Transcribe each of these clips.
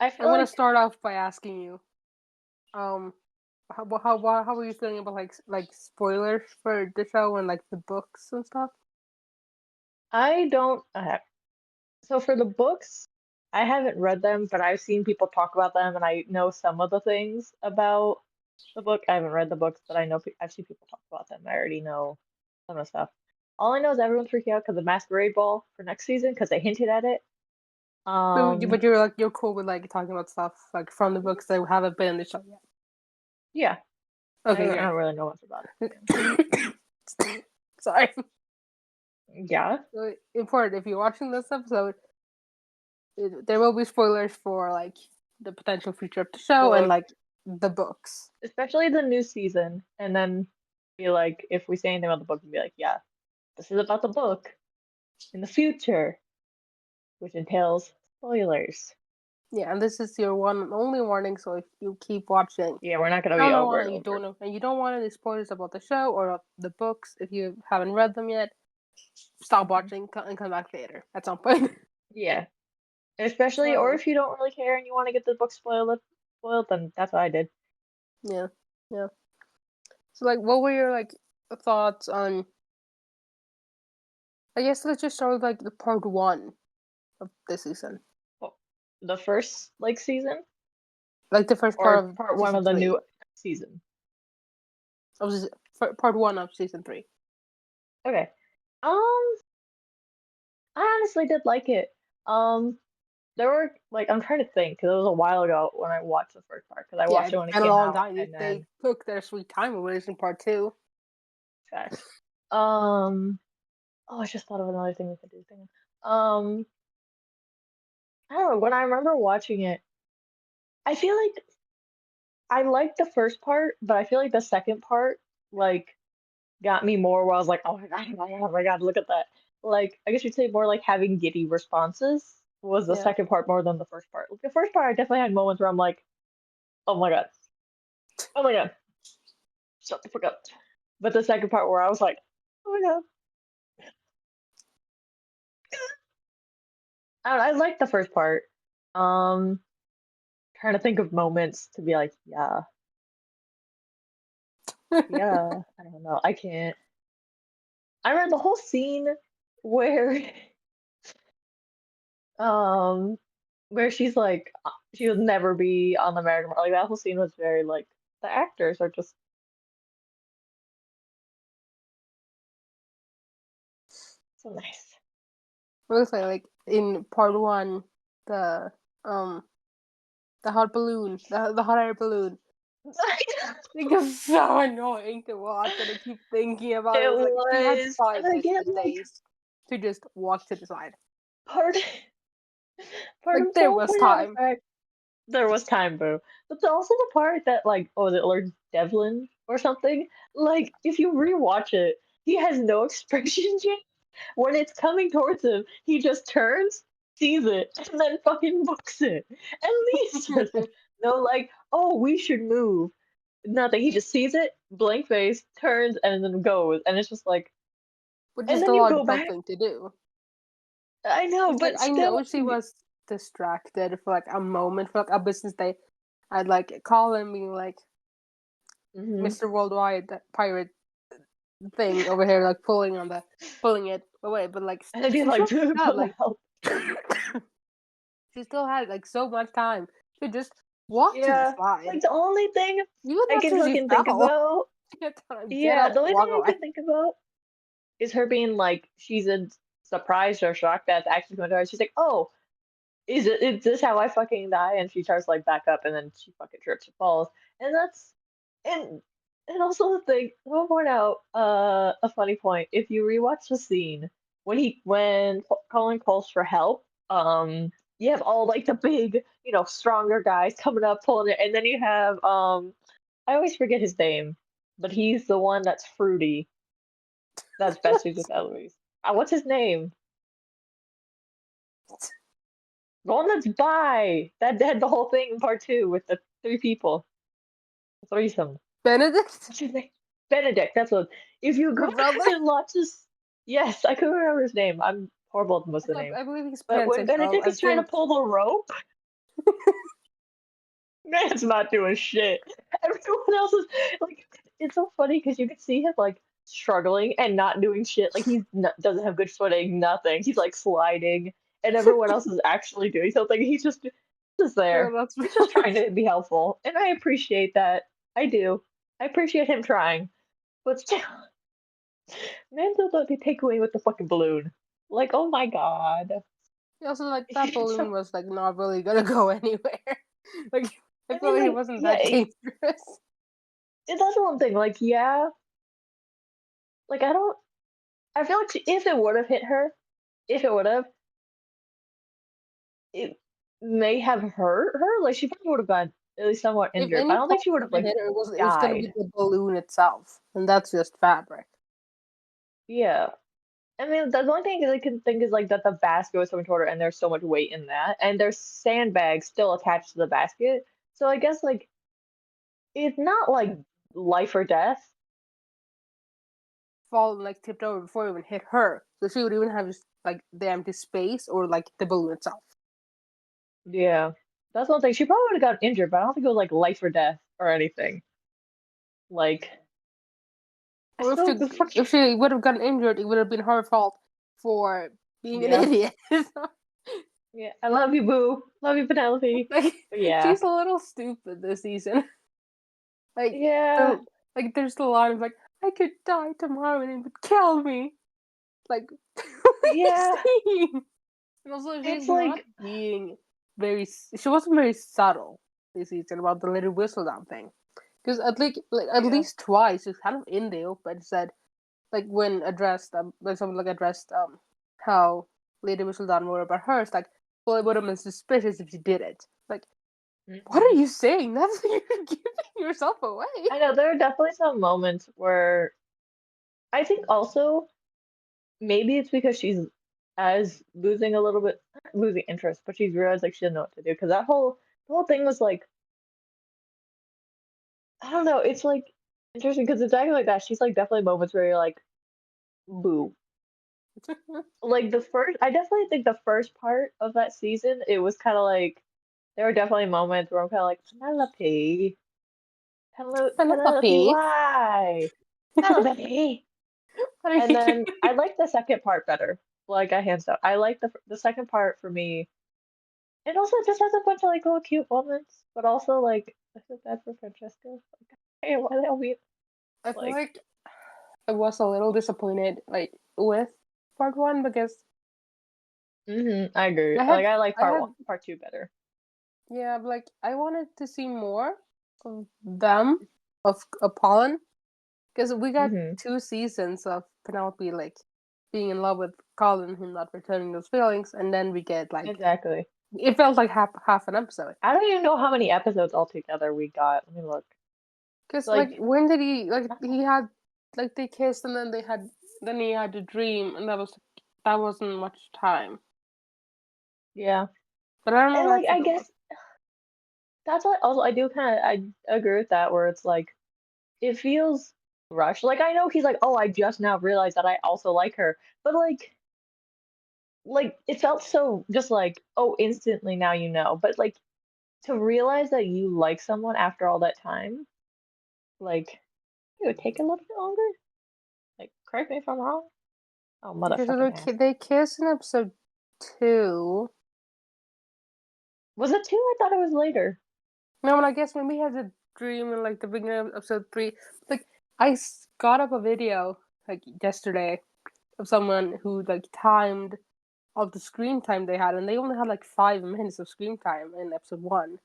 I I'm feel gonna like start off by asking you, um, how are you feeling about like spoilers for the show and like the books and stuff? I don't. So for the books, I haven't read them, but I've seen people talk about them, and I know some of the things about the book. I haven't read the books, but I know I've seen people talk about them. I already know some of the stuff. All I know is everyone's freaking out because of Masquerade Ball for next season because they hinted at it. But you're like you're cool with like talking about stuff like from the books that haven't been in the show yet. Yeah, Okay, I great. don't really know much about it. Sorry. Yeah. So, important. If you're watching this episode, there will be spoilers for like the potential future of the show and Book, like the books. especially the new season, and then be like, if we say anything about the book, be like, yeah, this is about the book in the future, which entails spoilers. Yeah, and this is your one and only warning. So if you keep watching, Yeah, we're not gonna I be don't over know, and and you don't over. know, and you don't want any spoilers about the show or the books if you haven't read them yet. Stop Mhm. watching and come back later at some point. Yeah, especially, or So if you don't really care and you want to get the book spoiled, then that's what I did. yeah, yeah. So like, what were your like thoughts on? I guess let's just start with like the part one of the season, Well, the first like season like the first part or of part one season of the three. new season. Part one of season three. Okay. I honestly did like it. Um, there were like I'm trying to think because it was a while ago when I watched the first part because I Yeah, watched it it's when it been a came long out time. and They then took their sweet time with releasing part two. facts. Um, oh, I just thought of another thing we could do. Um, I don't know. When I remember watching it, I feel like I liked the first part, but I feel like the second part like got me more where I was like, oh my god, oh my god, look at that. Like I guess you'd say more like having giddy responses was the Yeah. second part more than the first part. Like, the first part I definitely had moments where I'm like, oh my god, oh my god, shut the fuck up. But the second part where I was like, oh my god. I like the first part. Um, trying to think of moments to be like, yeah, yeah. I don't know. I can't. I remember the whole scene where um where she's like she would never be on the American like that whole scene was very like the actors are just so nice. Honestly, like in part one, the um the hot balloon, the hot air balloon. It was so annoying to watch, and I keep thinking about it. It It's like she had was, and 5 again, business like days to just walk to the side. part part Like of there someone was pointed out the time. fact there was time, boo. But also the part that like, oh, is it Lord Devlin or something? Like, if you rewatch it, he has no expression change. When it's coming towards him, he just turns, sees it, and then fucking books it and leaves for them. No, like, oh, we should move. Nothing. He just sees it, blank face, turns, and then goes. And it's just like, Which and is then the you go logical back. thing to do. I know, It's like but I still, know she was distracted for like a moment for like a business day. I'd like call him being like hmm Mr. Worldwide that pirate thing over here, like pulling it away, but like and then be she like, still dude, had put like help. she still had like so much time to just walk to the Yeah, side. like the only thing Even I can after she fucking think fell, about, she had time to get yeah, up, the only thing walk I away. can think about is her being like, she's in surprised or shocked that it's actually going to her. She's like, oh, is this how I fucking die? And she tries to like back up and then she fucking trips and falls. And that's and and also the thing, I'll point out a funny point. If you rewatch the scene when Colin calls for help, you have all like the big, stronger guys coming up pulling it, and then you have I always forget his name, but he's the one that's fruity, that's besties with Eloise. What's his name? The one that's bi that had the whole thing in part two with the three people, the threesome. Benedict, What's his name? Benedict. That's what. If you go the back brother. and watch this, yes, I couldn't remember his name. I'm horrible at most of the names. I believe he's But when pansexual. Benedict I is trying to think pull the rope, Man's not doing shit. Everyone else is like, it's so funny because you can see him like struggling and not doing shit. Like doesn't have good footing, nothing. He's like sliding, and everyone else is actually doing something. He's just Yeah, there. that's He's just trying to be helpful, and I appreciate that. I do. I appreciate him trying, but still, man, still don't take away with the fucking balloon. Like, oh my god. also like that balloon was like not really gonna go anywhere. Like I I feel mean, like it like, wasn't yeah, that dangerous. that's one thing. Like, yeah, like I don't. I feel like if it would have hit her, if it would have, it may have hurt her. Like she probably would have gotten at least somewhat If injured, but any I don't think part she would of have the like hit it was gonna be died. the balloon itself, and that's just fabric. Yeah. I mean, the only thing I can think is like that the basket was so much shorter and there's so much weight in that, and there's sandbags still attached to the basket. So I guess like it's not like life or death. Fall and like tipped over before it even hit her, so she would even have just like the empty space or like the balloon itself. Yeah. That's one thing. She probably would have gotten injured, but I don't think it was like life or death or anything. Like I Or still the fucking if she would have gotten injured, it would have been her fault for being an yeah. idiot. Yeah. I love you, Boo. Love you, Penelope. Like But yeah. she's a little stupid this season. Like Yeah. the like there's the line of like I could die tomorrow and it would kill me. Like what are you Yeah. saying? And also she's It's not like being very. She wasn't very subtle this season about the little whistle down thing. Because at yeah. least twice it's kind of in the open said like when addressed when someone like addressed how Lady Whistledown were about her, it's like, well, it would have been suspicious if you did it. Like, what are Mhm. you saying? That's you're giving yourself away. I know there are definitely some moments where I think also maybe it's because she's as losing a little bit not losing interest, but she's realized like she doesn't know what to do because the whole thing was like I don't know, it's like interesting because it's acting like that. She's like definitely moments where you're like, boo. Like I definitely think the first part of that season, it was kind of like there were definitely moments where I'm kind of like Penelope, Penelope, Penelope. why? Penelope. What are And you then doing? I like the second part better. Like I hands down, I like the second part for me. It also just has a bunch of like little cute moments, but also like I feel bad for Francesca. Like, hey, why the hell we I feel like? like I was a little disappointed like with part one because I agree. I had Like I like I had part two better. yeah, like I wanted to see more of them of Polin because we got hmm 2 seasons of Penelope like being in love with Colin, him not returning those feelings, and then we get like Exactly. it felt like half an episode. I don't even know how many episodes altogether we got. Let me look. Because like Like, when did he had like they kissed and then he had a dream and that wasn't much time. yeah, But I don't know and the like actual I number. guess that's what also I do kind of I agree with that where it's like it feels rushed. Like I know he's like, oh, I just now realized that I also like her, but like it felt so just like oh instantly now you know but like to realize that you like someone after all that time like it would take a little bit longer like correct me if I'm wrong oh Because motherfucking ass they kiss in episode 2. was it two I thought it was later No, and I guess when we had the dream in like the beginning of episode 3, like got up a video like yesterday of someone who like timed all the screen time they had, and they only had like 5 minutes of screen time in episode 1.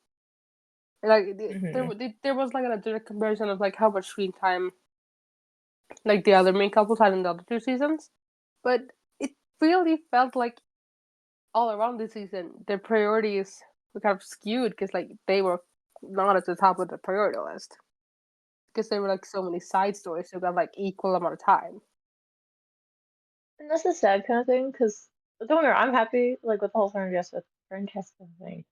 And, like hmm there was like a direct comparison of like how much screen time like the other main couples had in the other 2 seasons, but it really felt like all around this season their priorities were kind of skewed because like they were not at the top of the priority list because there were like so many side stories who got like equal amount of time. and that's the sad kind of thing because don't get me wrong, I'm happy like with the whole Francesca thing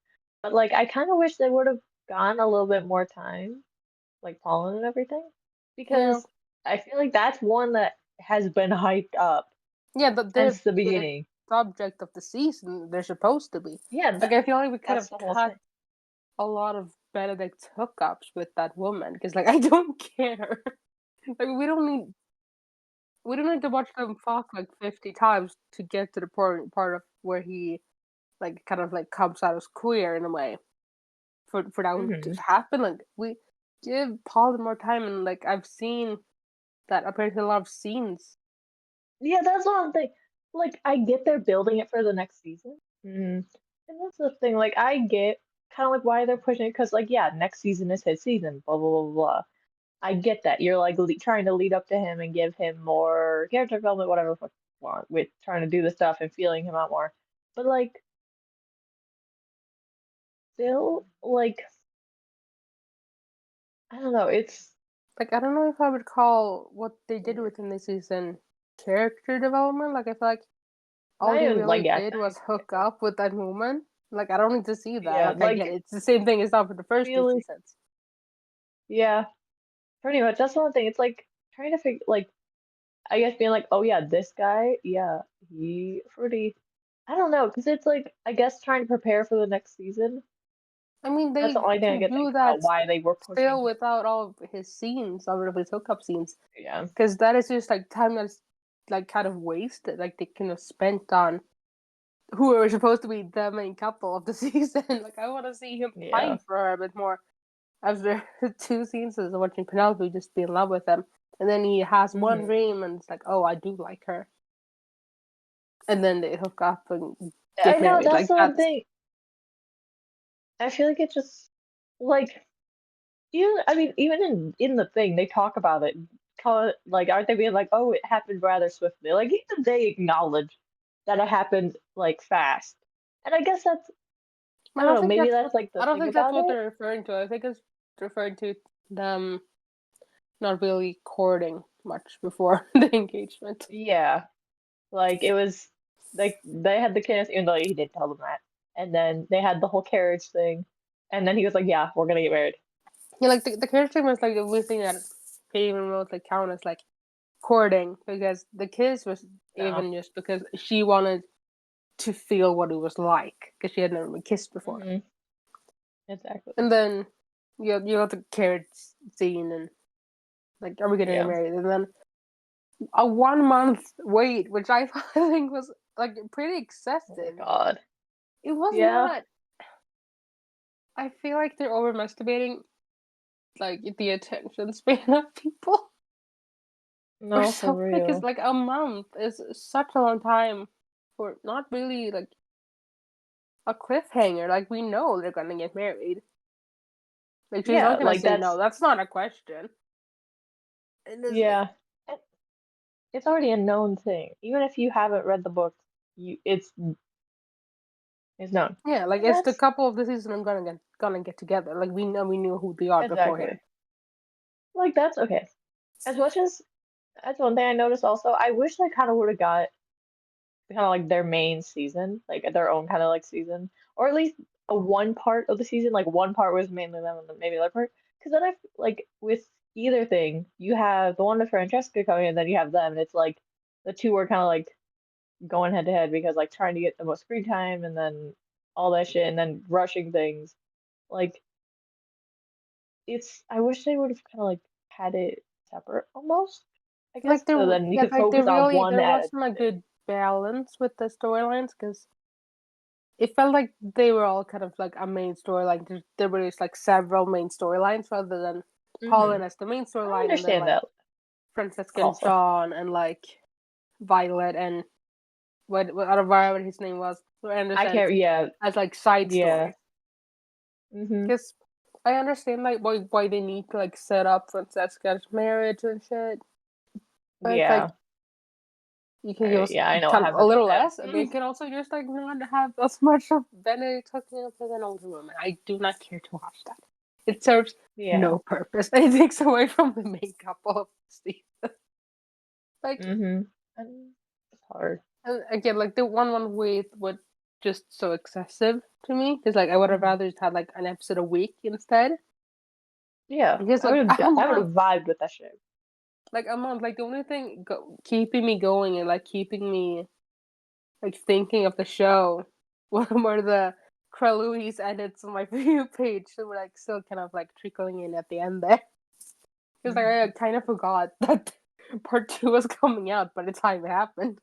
but like I kind of wish they would have gone a little bit more time like Pollen and everything Yeah, because I feel like that's one that has been hyped up yeah, but they're since the the beginning. subject of the season. They're supposed to be Yeah, like I feel like we could that's have the whole cut thing. a lot of Benedict's hookups with that woman because, like, I don't care. Like, we don't need to watch them fuck like 50 times to get to the part of where he like kind of like comes out as queer in a way for that to Mhm. happen. Like we give Paul more time, and like I've seen that apparently a lot of scenes. Yeah, that's one thing. Like, I get they're building it for the next season. And that's the thing. Like, I get kind of like why they're pushing it because, like, yeah, next season is his season. Blah blah blah blah. I get that you're like trying to lead up to him and give him more character development, whatever the fuck you want, with trying to do the stuff and feeling him out more. But like, still, like, I don't know. It's Like I don't know if I would call what they did within this season character development. Like I feel like all not he even like really yeah, did was hook up with that woman. Like I don't need to see that. yeah, Like I get like it. It's the same thing as done for the first two feeling, seasons. yeah, pretty much. That's one thing. It's like trying to figure, like, I guess being like, oh yeah, this guy, yeah, he pretty. I don't know, because it's like I guess trying to prepare for the next season. I mean, That's the they only thing I can could do think about that why they were pushing still him. without all of his scenes, all of his hookup scenes, Yeah. because that is just like time that's like kind of wasted. Like they could have spent on who are supposed to be the main couple of the season. Like I want to see him Yeah. fight for her a bit more. After two seasons of watching Penelope just be in love with him, and then he has one hmm dream, and it's like, oh, I do like her, and then they hook up and I get know married. that's Like the one that's thing. I feel like it just like even I mean even in the thing they talk about it, call it like aren't they being like oh it happened rather swiftly like even they acknowledge that it happened like fast, and I guess that's I I don't don't know think maybe that's that's what like the I don't thing think that's about what it. they're referring to. I think it's referring to them not really courting much before the engagement. Yeah, like it was like they had the kiss even though he didn't tell them that, and then they had the whole carriage thing, and then he was like yeah we're gonna get married. Yeah, like the character was like the only thing that could even remotely count as like courting because the kiss was No. even just because she wanted to feel what it was like because she had never been kissed before. hmm Exactly. And then you got the carriage scene and like are we gonna get Yeah. married? And then a 1 month wait, which I think was like pretty Oh my excessive. God. It was Yeah. not. I feel like they're overestimating like the attention span of people or No, for something. Because real. like a month is such a long time for not really like a cliffhanger. Like we know they're gonna get married. Like she's Yeah, not gonna like say no. that's That's not a question. And it's like yeah. It- It's already a known thing. Even if you haven't read the books, you it's known. yeah, like And it's the that's couple of the season I'm gonna get together. Like we knew who they are beforehand. exactly. Like that's okay. As much as that's one thing I noticed also, I wish they kind of would have got kind of like their main season, like their own kind of like season, or at least a one part of the season, like one part was mainly them and then maybe the other part. Because then I like with either thing, you have the one with Francesca coming and then you have them, and it's like the two are kind of like going head to head because like trying to get the most screen time and then all that shit and then rushing things. Like it's I wish they would have kind of like had it separate almost, I guess, Like so there, then you yeah, could like focus on one there at a wasn't a thing. good balance with the storylines because it felt like they were all kind of like a main storyline. There were just like several main storylines rather than hmm Polin as the main I storyline, and then understand like that Francesca and also. Sean and like Violet and what out of whatever his name was, or I Anderson can't, yeah, as like side yeah. stories. hmm Because I understand like why they need to like set up Francesca's marriage and shit, but it's like Yeah. you can give us Yeah, I know what kind of a happens with little him. less, and they can also just like not have as much of Benedict hooking up with an older woman. I do not care to watch that. It serves Yeah. no purpose. It takes away from the main couple of the season. Like And it's hard. and again, like the one wait was just so excessive to me because like I would have hmm rather just had like an episode a week instead. Yeah, Because like a I would have month, vibed with that shit. like the only thing keeping me going and like keeping me like thinking of the show were the Louise edits on my review page, so we're like still kind of like trickling in at the end there. Because like I kind of forgot that part 2 was coming out by the time it happened.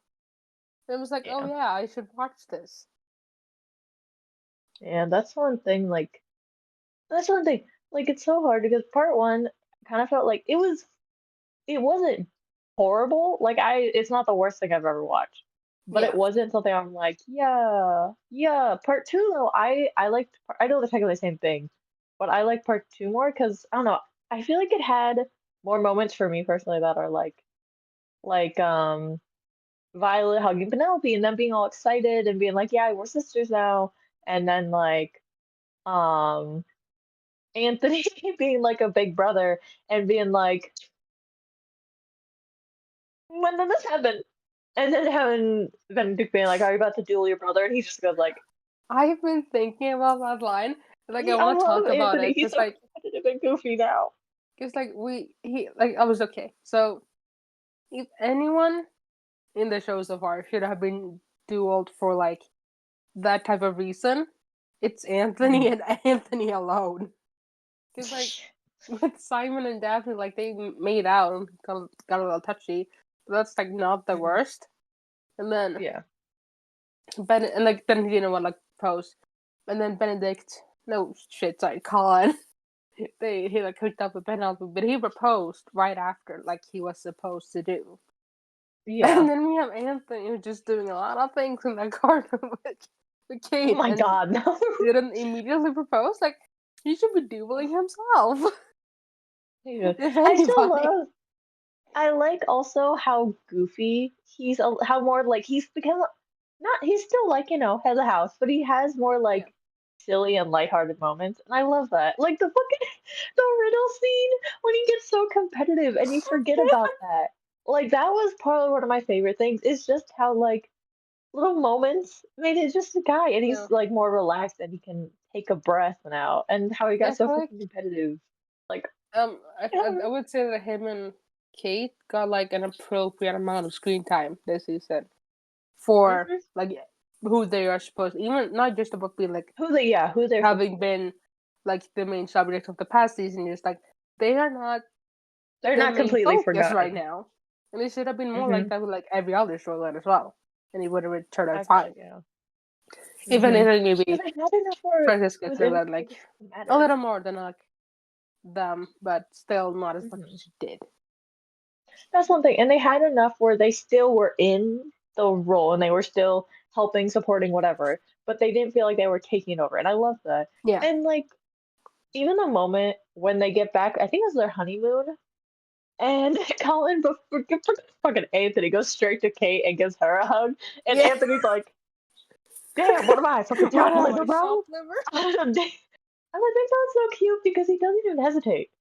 It was like, oh yeah, I should watch this. Yeah, that's one thing. Like, it's so hard because part 1 kind of felt like it wasn't horrible. Like, it's not the worst thing I've ever watched, but it Yeah. wasn't something I'm like, yeah, yeah. Part 2 though, I liked. I know they're technically the same thing, but I like part 2 more because I don't know. I feel like it had more moments for me personally that are like Violet hugging Penelope and then being all excited and being like, yeah, we're sisters now, and then like um Anthony being like a big brother and being like, when did this happen? And then having Benedict being like, are you about to duel your brother? And he just goes like, I've been thinking about that line. Like I I want to love talk about Anthony. it He's because so like competitive and goofy now. I was okay. So if anyone in the show so far should have been dueled for like that type of reason, it's Anthony and Anthony alone. Because like with Simon and Daphne, like they made out and got a little touchy, but that's like not the worst. And then Yeah. then he didn't want to like propose, and then Benedict, no shit, sorry, Colin. He like hooked up with Penelope, but he proposed right after, like he was supposed to do. Yeah. And then we have Anthony who's just doing a lot of things in that garden with Oh Kate, my and God, no. didn't immediately propose. Like he should be dueling himself. Yeah. If I still anybody. love. I like also how goofy how more like he's become not he's still like, has a house, but he has more Yeah. like silly and lighthearted moments. And I love that. Like the fucking the riddle scene when he gets so competitive and you forget about that. Like that was probably one of my favorite things. It's just how like little moments made it just a guy and Yeah. he's like more relaxed and he can take a breath now and how he Yeah, I got so feel like fucking competitive. Like I would say that him and Kate got like an appropriate amount of screen time this season for mhm. like who they are supposed, even not just about being like Who they're supposed having to be. been like the main subject of the past season. Just like they are not They're the not main completely focus right forgotten. now, and it should have been more like Mhm. that with like every other storyline as well, and it would have turned out I feel fine. like yeah. If Mhm. anything, Yeah, maybe they had enough where it Francisca was could have like it a mattered. little more than like them, but still not as much Mhm. as she did. That's one thing, and they had enough where they still were in the role and they were still helping, supporting, whatever, but they didn't feel like they were taking over, and I love that. Yeah. And like even the moment when they get back, I think it was their honeymoon, and Colin before fucking Anthony goes straight to Kate and gives her a hug, and Yeah. Anthony's like, "Damn, what am I, fucking What chopped am liver, I, bro?" chopped liver? And I think that's so cute because he doesn't even hesitate.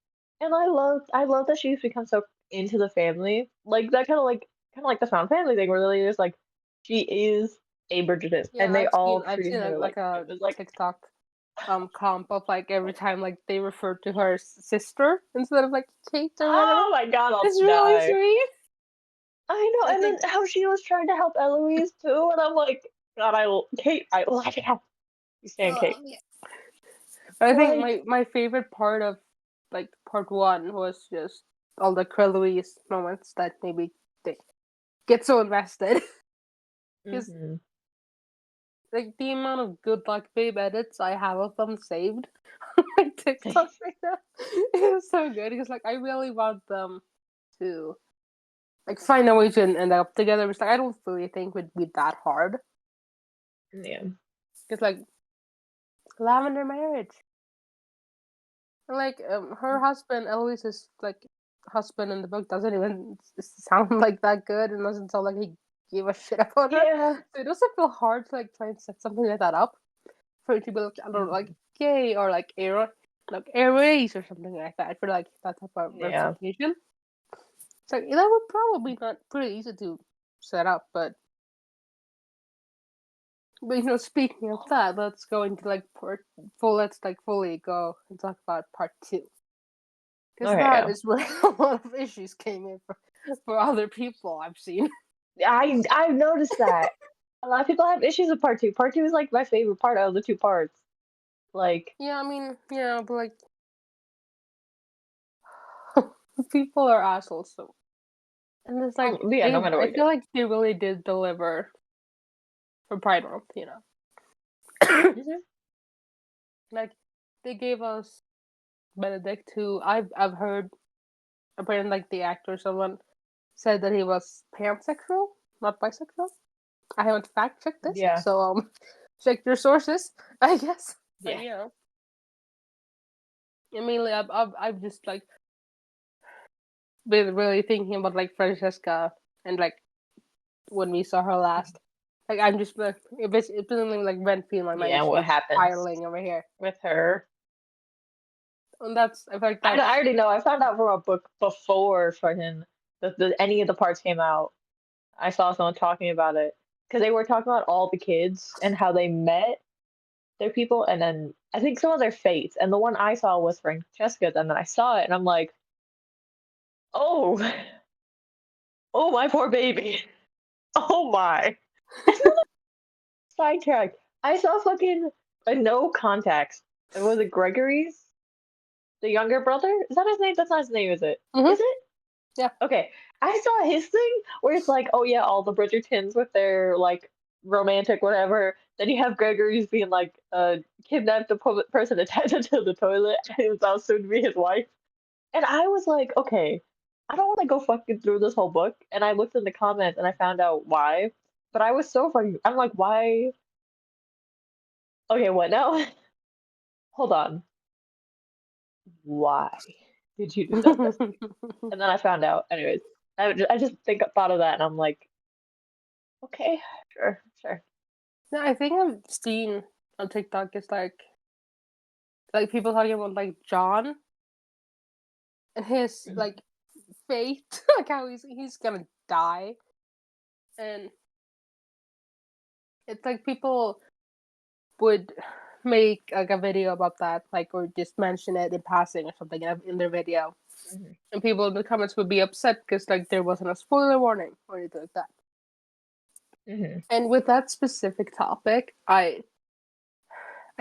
And I love that she's become so into the family. Like that kind of like the found family thing where really is like she is a Bridgerton Yeah, and they all I've treat seen her like like a it was like TikTok comp of like every time like they refer to her sister instead of like Kate or whatever. oh my God, I'll It's really die. sweet. I know, I and then think how she was trying to help Eloise too, and I'm like, God, Kate, I like how you stand Kate. yeah. I think Like my favorite part of like part 1 was just all the Louise moments that maybe they get so invested because mhm. like the amount of good luck babe edits I have of them saved on my TikTok right now is so good because like I really want them to like find a way to end up together. Which like I don't really think would be that hard Yeah. because like lavender marriage, and, like her husband Eloise's like husband in the book doesn't even sound like that good and doesn't sound like he gave a shit about her. Yeah. So it doesn't feel hard to like try and set something like that up for it to be like I don't know, like Mhm. gay or like Aries or something like that for like that type of Yeah. representation. So that would probably not pretty easy to set up, but speaking of that, let's go into like let's like fully go and talk about part 2 because Okay, that yeah. is where a lot of issues came in for other people I've seen. I've noticed that. A lot of people have issues with part 2. Part 2 is like my favorite part out of the two parts. Like, Yeah, I mean, yeah, but like people are assholes, so and it's like yeah, no matter I what you feel like they really did deliver for Pride Month, do. Mhm. like they gave us Benedict, who I've heard apparently like the actor, someone said that he was pansexual, not bisexual. I haven't fact checked this, Yeah, so check your sources, I guess. But yeah. I mean, like, I've just like been really thinking about like Francesca and like when we saw her last. Like I'm just like it's been like rent free in my mind. Yeah, It's what like happens spiraling over here, with her? and I feel like I that's already know. I found out from a book before fucking any of the parts came out. I saw someone talking about it because they were talking about all the kids and how they met their people, and then I think some of their fates. And the one I saw was Francesca's, and then I saw it, and I'm like, oh, oh my poor baby, oh my. Sidetrack. I saw fucking a no context. Was it Gregory's? The younger brother? Is that his name? That's not his name, is it? mm-hmm. Is it? Yeah. Okay. I saw his thing where it's like, oh yeah, all the Bridgertons with their like romantic whatever. Then you have Gregory's being like kidnapped the person attached to the toilet and it was also soon to be his wife. And I was like, okay, I don't want to go fucking through this whole book. And I looked in the comments and I found out why. But I was so fucking I'm like, why? Okay, what now? Hold on. Why did you do that, Destiny? And then I found out. Anyways, I just thought of that, and I'm like, okay, sure, sure. No, I think I've seen on TikTok it's like people talking about like John and his Mhm. like fate, like how he's gonna die, and it's like people would make like a video about that, like or just mention it in passing or something in their video, Mhm. and people in the comments would be upset because like there wasn't a spoiler warning or anything like that. Mhm. And with that specific topic, I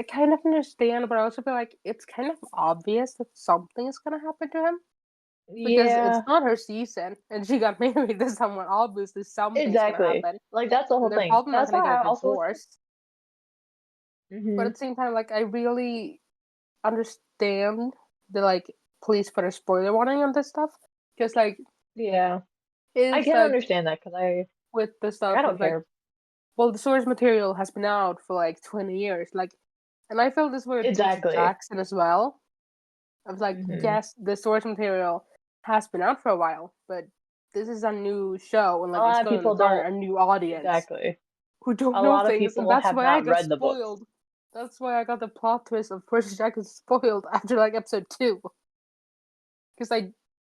kind of understand, but I also feel like it's kind of obvious that something is gonna happen to him because it's Yeah, not her season and she got married to someone. Obviously, something's gonna exactly. happen, Like that's the and whole they're thing. probably not That's gonna why get I also was. divorced. But Mhm. at the same time, like I really understand the like please put a spoiler warning on this stuff because like Yeah, I it's can like understand that because with the I stuff don't of like care. well the source material has been out for like 20 years like and I felt this way with Percy Exactly. Jackson as well. I was like, Mhm. yes, the source material has been out for a while, but this is a new show and A like it's lot of going to people garner don't. a new audience Exactly. who don't A know lot of things, and people that's have why I not got read the books. spoiled. That's why I got the plot twist of Percy Jackson spoiled after like episode 2, because I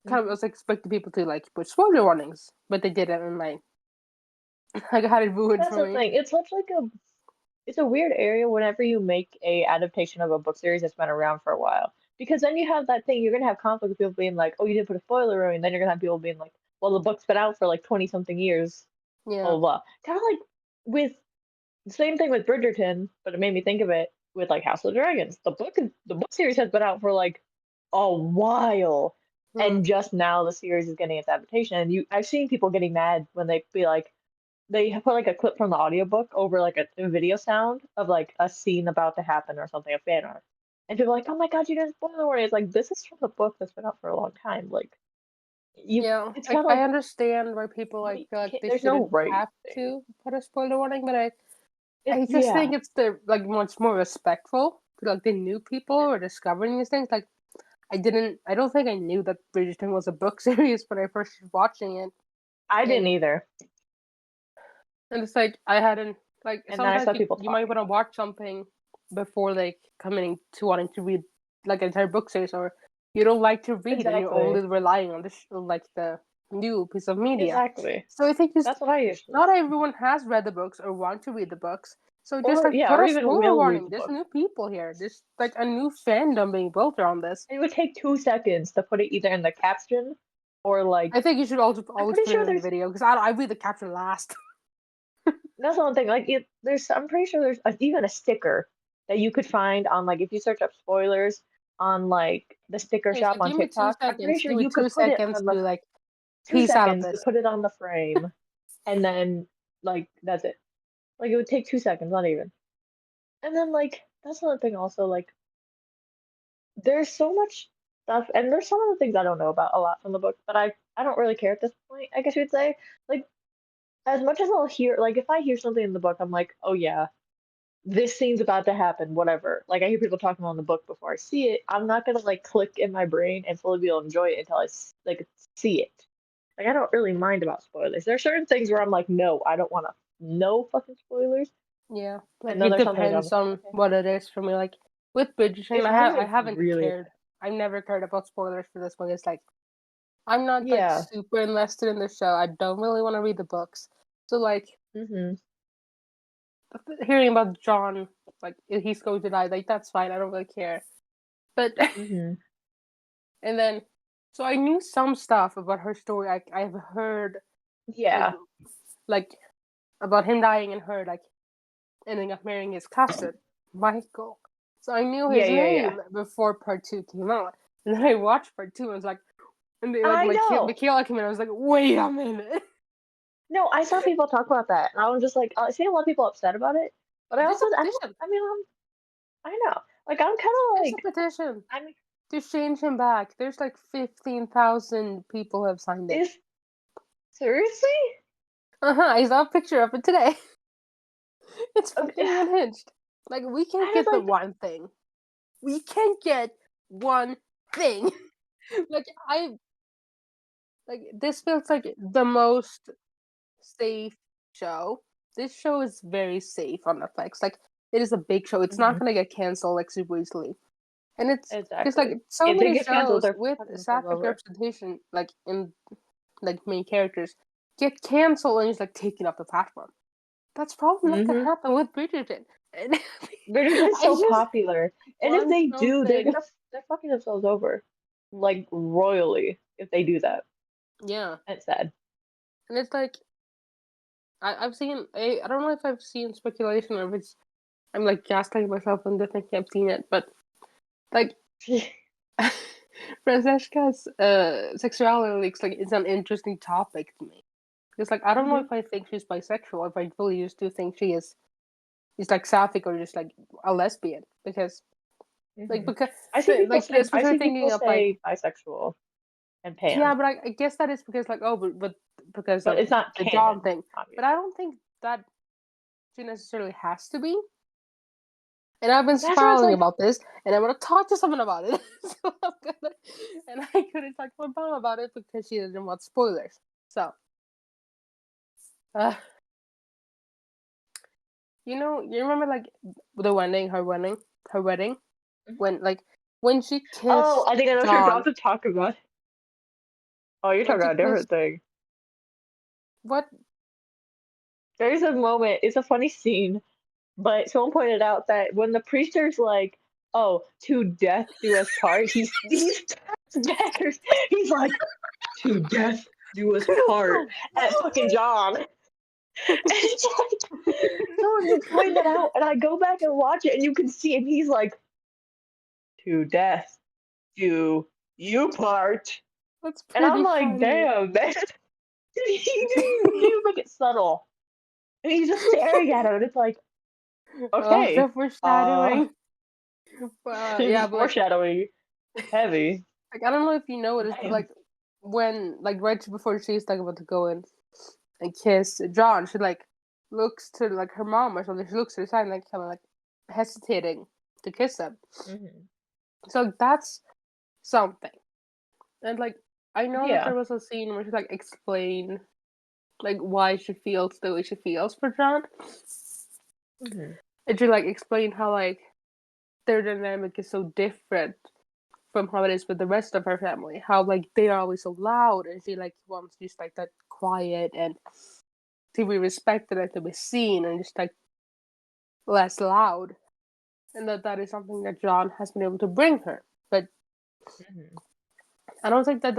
kind of Mhm. was expecting people to like put spoiler warnings, but they didn't, and I got it ruined That's for the me. thing. It's a weird area whenever you make a adaptation of a book series that's been around for a while. Because then you have that thing, you're gonna have conflict with people being like, oh, you didn't put a spoiler warning, and then you're gonna have people being like, well, the book's been out for like 20 something years, Yeah. blah blah. Kind of like with the same thing with Bridgerton, but it made me think of it with like House of the Dragons. The book series has been out for like a while, Mm. and just now the series is getting its adaptation. And I've seen people getting mad when they be like, they put like a clip from the audiobook over like a video sound of like a scene about to happen or something, a fan art. And people are like, oh my god, you didn't spoil the warning. It's like this is from the book that's been out for a long time. Like you Yeah, it's like kinda I like understand why people like feel like they there's no shouldn't right have thing. to put a spoiler warning, but I just Yeah. think it's the like much more respectful to like the new people who are discovering these things. Like I don't think I knew that Bridgerton was a book series when I first was watching it, I didn't and either. it's like I hadn't like And then I sometimes saw people you might talking want to about it. watch something before like coming to wanting to read like an entire book series, or you don't like to read and you're only Exactly. relying on like the new piece of media. Exactly. So I think just That's what I usually not say. everyone has read the books or want to read the books. So just Or like yeah, put or a even spoiler will read warning. the There's book. new people here. There's like a new fandom being built around this. It would take 2 seconds to put it either in the caption or I like think you should also I'm always pretty put it sure in the there's video because I read the caption last. that's the one thing. Like there's I'm pretty sure there's even a sticker that you could find on like if you search up spoilers on like the sticker Okay, so shop on give me two TikTok. I'm pretty seconds. sure Give me you two could put it seconds on to the like two piece out of seconds to this. put it on the frame, and then like that's it. Like it would take 2 seconds, not even. And then like that's another thing also like there's so much stuff and there's some of the things I don't know about a lot from the book, but I don't really care at this point, I guess you would say. Like as much as I'll hear like if I hear something in the book, I'm like, oh yeah, this scene's about to happen, whatever. Like I hear people talking about in the book before I see it, I'm not gonna like click in my brain and fully be able to enjoy it until like see it. Like I don't really mind about spoilers. There are certain things where I'm like, no, I don't want to no fucking spoilers. Yeah, like And then it there's something I'm depends like, on okay. what it is for me. Like with Bridgerton, If I'm I like haven't really cared. I've never cared about spoilers for this one. It's like I'm not like yeah. super invested in the show. I don't really want to read the books. So like Mhm. hearing about John, like if he's going to die, like that's fine. I don't really care. But Mhm. and then so I knew some stuff about her story. I've heard like Yeah. like about him dying and her like ending up marrying his cousin, Michael. So I knew Yeah, his yeah, yeah. name before part two came out. And then I watched part two and I was like, and they I like know. Michaela came in. I was like, wait a minute. No, I saw people talk about that, and I was just like, I see a lot of people upset about it, but I There's also, a I don't, petition. I mean, I know, like, I'm kind of There's a like, petition I mean, to change him back. There's like 15,000 people have signed it. is seriously? I saw a picture of it today. It's Okay. fucking unhinged. Like we can I was get the like, one thing. We can get one thing. like I like this feels like the most safe show. This show is very safe on Netflix. Like it is a big show. It's not mhm, gonna get canceled like super easily. And it's because like exactly. so If they many get canceled, shows they're with fucking themselves sapphic over. representation, like in like main characters, get canceled and just like taken off the platform. That's probably not gonna Mm-hmm. happen with Bridgerton. And They're just I so just popular, and if want they do, something. they're fucking themselves over, like royally, if they do that. Yeah. It's sad. And it's like I've seen I don't know if I've seen speculation or if it's I'm like gaslighting myself into thinking I've seen it, but like Francesca's sexuality looks like it's an interesting topic to me. Because like I don't know Hmm. if I think she's bisexual, if I really just do think she is like sapphic or just like a lesbian. Because like Hmm. because like I especially see people thinking of like say bisexual and yeah, pan, but I guess that is because like oh but because but of it's not the John canon, thing. But I obviously. don't think that she necessarily has to be. And I've been That's why it's spiraling like, about this, and I want to talk to someone about it. so I'm gonna, and I couldn't talk to my mom about it because she didn't want spoilers. So, uh, you remember like the wedding, her wedding, when like when she oh, kissed I think I know what you're about John, to talk about. Oh, you're when talking she about a different kissed thing. what? There's a moment, it's a funny scene, but someone pointed out that when the preacher's like, oh, to death do us part, he's daggers. He's like, to death do us part at fucking John. And it's like, someone just pointed that out, and I go back and watch it, and you can see him. He's like, to death do you part. That's And I'm pretty like, funny. damn, man. He didn't make it subtle. And he's just staring at him, and it's like, Oh, the okay, foreshadowing. Yeah, but like foreshadowing heavy. I don't know if you noticed, but Damn. like when like right before she's like about to go in and kiss John, she like looks to like her mom or something. She looks to the side, and, like kind of like hesitating to kiss him. Hmm. So that's something. And like I know that Yeah. there was a scene where she like explained like why she feels the way she feels for John, Hmm. and she like explained how like their dynamic is so different from how it is with the rest of her family. How like they are always so loud, and she like wants just like that quiet and to be respected and to be seen, and just like less loud. And that is something that John has been able to bring her. But Hmm. I don't think that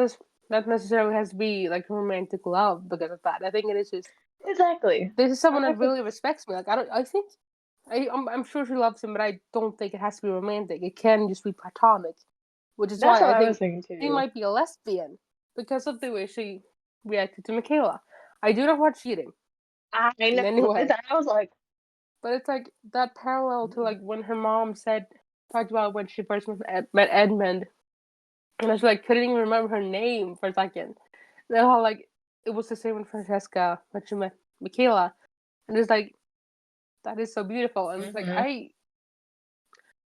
necessarily has to be like romantic love because of that. I think it is just Exactly. this is I someone that think it's really respects me. Like I I'm sure she loves him, but I don't think it has to be romantic. It can just be platonic, which is That's why what I I was think thinking she too. might be a lesbian because of the way she reacted to Michaela. I do not want cheating I in know. any way, I was like, but it's like that parallel to "Ooh." like when her mom talked about when she first met Edmund, and I was like couldn't even remember her name for a second. Then how like it was the same with Francesca when she met Michaela, and it's like that is so beautiful, and it's like Mhm.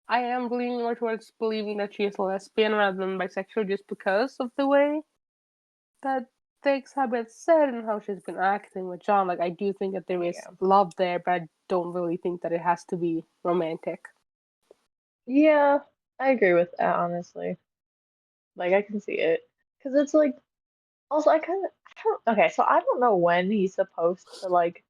I am leaning more towards believing that she is a lesbian rather than bisexual just because of the way that things have been said and how she's been acting with John. Like, I do think that there is Yeah. love there, but I don't really think that it has to be romantic. Yeah, I agree with that, honestly. Like, I can see it. Because it's like, also, okay, so I don't know when he's supposed to, like,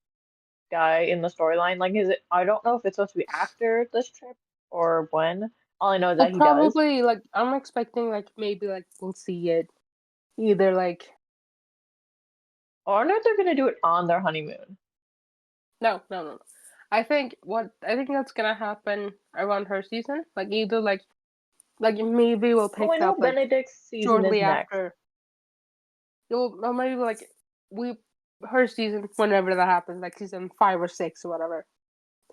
die in the storyline. Like, I don't know if it's supposed to be after this trip or when. All I know is Oh, that he does. probably, like, I'm expecting, like, maybe, like, we'll see it either, like, Or I wonder if they're gonna do it on their honeymoon. no. I think that's gonna happen around her season. Like, either, like maybe we'll Well, I pick know up, like, Benedict's season is shortly next. after. Or maybe, like, we, her season, whenever that happens, like, season 5 or 6 or whatever,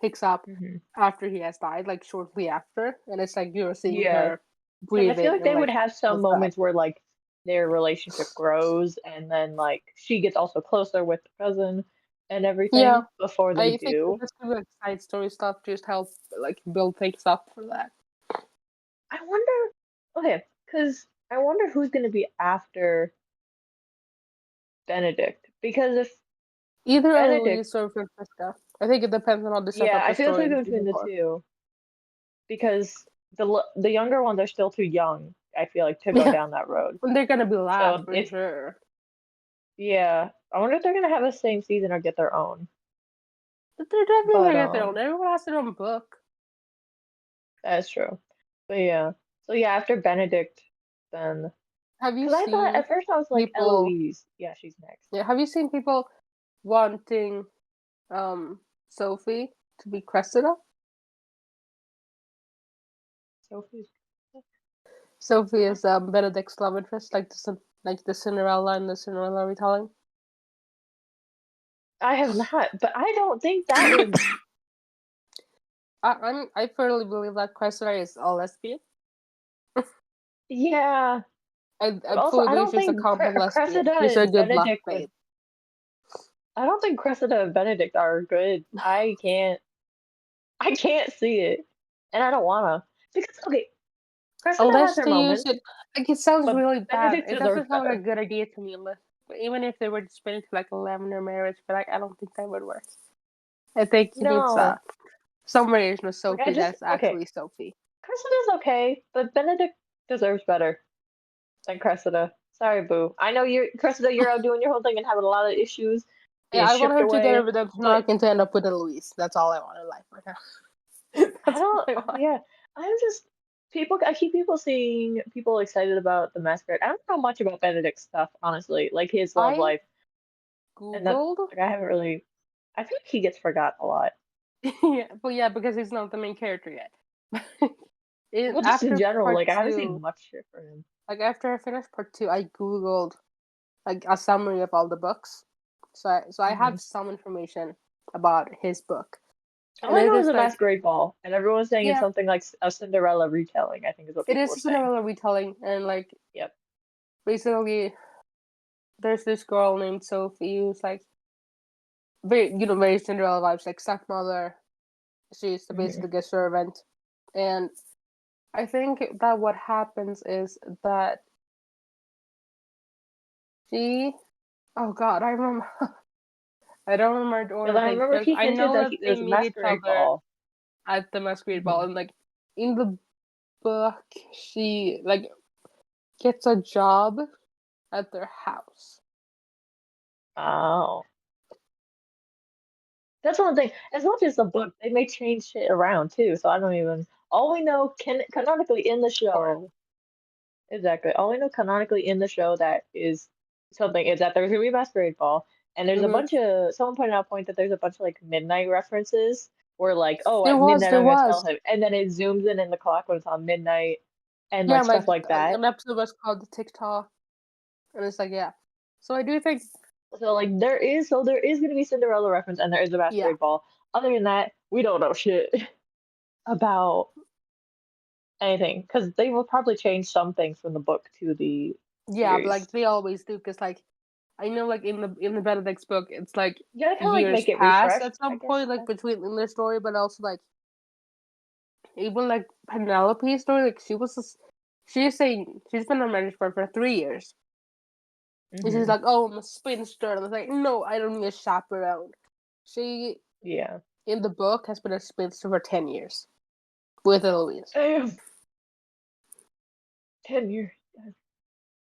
picks up Hmm. after he has died, like shortly after, and it's like you're seeing Yeah. her Because I feel breathing like and they would like have some all that. moments where, like, their relationship grows and then, like, she gets also closer with the cousin and Yeah, everything before they I think do. that's gonna be like side story stuff, just help like build things up for that. I wonder, okay, because I wonder who's going to be after Benedict. Because if Either Benedict, Eloise or Francisca. I think it depends on how they set yeah, up I the feel it's story in going between season the 4. two because the younger ones are still too young, I feel like, to go Yeah, down that road. they're gonna be last So for if, sure. yeah, I wonder if they're going to have the same season or get their own. But they're definitely But gonna get their own. Everyone has their own book. that's true. But yeah. So yeah, after Benedict, then Have you because I thought seen at first I was like people? Eloise. Yeah, she's next. Yeah, have you seen people wanting um Sophie to be Cressida? Sophie's. Sophie is Benedict's love interest, like the Cinderella and the Cinderella retelling. I have not, but I don't think that would. I firmly believe that Cressida is a lesbian. Yeah, but I also fully I believe don't she's a think competent lesbian. Cressida She's a and good luck Benedict would. babe. I don't think Cressida and Benedict are good. I can't see it, and I don't wanna because okay, Cressida has Unless her they use moments, it, like it sounds but really bad. Benedict It deserves doesn't sound like a better. good idea to me. Unless, even if they were to spin it to like a lavender marriage, but I don't think that would work. I think he needs No, some variation of like I Sophie just that's okay. actually Sophie. Cressida's okay, but Benedict deserves better than Cressida. Sorry, boo. I know Cressida. You're out doing your whole thing and having a lot of issues Yeah, being I want shipped her to get a away, redemption but arc and to end up with a Louise. That's all I want in life right now. I That's all don't. I want. Yeah, I'm just people. I keep people seeing people excited about the masquerade. I don't know much about Benedict's stuff, honestly, like his love I life, and that googled. like I haven't really. I feel like he gets forgot a lot. Yeah, but yeah, because he's not the main character yet. Well, just in After general, part like I haven't seen two, much shit for him. like after I finished part two, I googled like a summary of all the books. So I Hmm. have some information about his book, All and I it know is is a like masquerade ball, and everyone's saying it's yeah, something like a Cinderella retelling. I think is what it people is were a saying. Cinderella retelling, and like Yep. basically there's this girl named Sophie who's like very Cinderella vibes, like stepmother. She's Hmm. basically a servant, and I think that what happens is that she. Oh God, I remember. I don't remember all Because the I things, remember but he I hinted know that that there they was a meet each masquerade other ball. at the masquerade ball, Hmm. and like in the book, she like gets a job at their house. Oh. That's one thing. As much as the book, they may change shit around too. So I don't even. All we know canonically in the show, exactly. All we know canonically in the show that is something is that there's gonna be a masquerade ball, and there's a Mm-hmm. bunch of. Someone pointed out a point that there's a bunch of like midnight references where like, oh, There at midnight there I'm gonna tell was. him, and then it zooms in the clock when it's on midnight, and Yeah, like like stuff like that. an episode was called the TikTok, and it's like, yeah. So I do think, So like there is gonna be Cinderella reference, and there is a yeah, masquerade ball. Other than that, we don't know shit about anything because they will probably change some things from the book to the yeah, but like series. they always do, because like I know, like in the Benedict's book, it's like You gotta kind of like years make it pass refreshed, at I some guess. point, like between in their story, but also like even like Penelope's story, like she's saying she's been on marriage for 3 years. And she's Hmm. like, oh, I'm a spinster. And I was like, no, I don't need a chaperone. She, Yeah. in the book, has been a spinster for 10 years with Eloise. Damn. 10 years.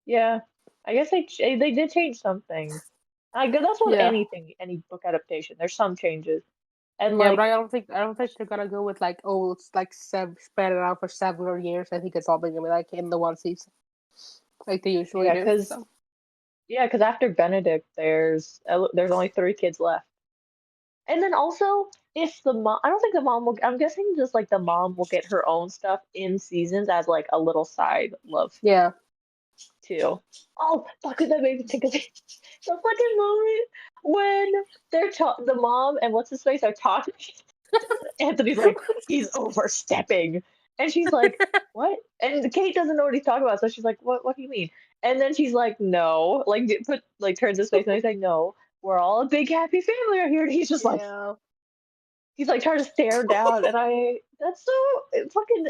Yeah. I guess they did change some things. I guess that's what Yeah. any book adaptation. There's some changes, and Yeah, but like I don't think they're gonna go with like, oh, it's like spread it out for several years. I think it's all gonna be like in the one season, like they usually yeah, do. because So after Benedict, there's only 3 kids left. And then also, if the mom, I don't think the mom will. I'm guessing just like the mom will get her own stuff in seasons as like a little side love yeah, too. Oh, fuck! That made me think of it. The fucking moment when the mom and what's his face are talking. Anthony's like, he's overstepping, and she's like, what? And Kate doesn't know what he's talking about, so she's like, what? What do you mean? And then she's like, no, like turns his face, and he's like, no, we're all a big happy family right here. And he's just like, yeah, he's like trying to stare down, and that's so fucking